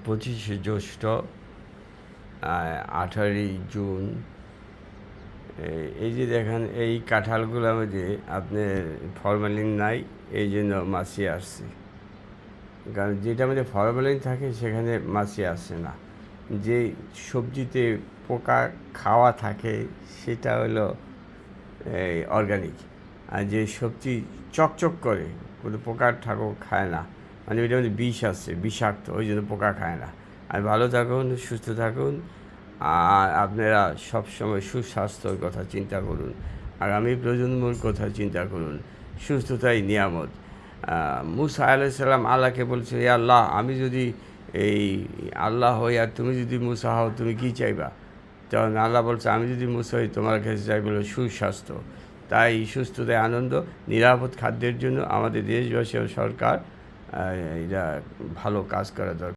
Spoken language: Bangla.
25শে জ্যৈষ্ঠ, 18ই জুন। এই যে দেখেন, এই কাঁঠালগুলোর মধ্যে আপনার ফরমালিন নাই, এই জন্য মাছি আসছে। কারণ যেটার মধ্যে ফরমালিন থাকে সেখানে মাছি আসে না। যে সবজিতে পোকা খাওয়া থাকে সেটা হলো এই অর্গানিক। আর যে সবজি চকচক করে কোনো পোকার ঠাকুর খায় না, মানে ওইটার মধ্যে বিষ আছে, বিষাক্ত, ওই জন্য পোকা খায় না। আর ভালো থাকুন, সুস্থ থাকুন, আর আপনারা সবসময় সুস্বাস্থ্যর কথা চিন্তা করুন, আগামী প্রজন্মর কথা চিন্তা করুন। সুস্থতাই নিয়ামত। মুসা আলাইহিস সালাম আল্লাহকে বলছে, এ আল্লাহ, আমি যদি এই আল্লাহ হই আর তুমি যদি মুসা হও, তুমি কী চাইবা? তখন আল্লাহ বলছে, আমি যদি মুসা হই তোমার কাছে চাই বলে সুস্বাস্থ্য। তাই সুস্থতায় আনন্দ, নিরাপদ খাদ্যের জন্য আমাদের দেশবাসী ও সরকার এটা ভালো কাজ করা দরকার।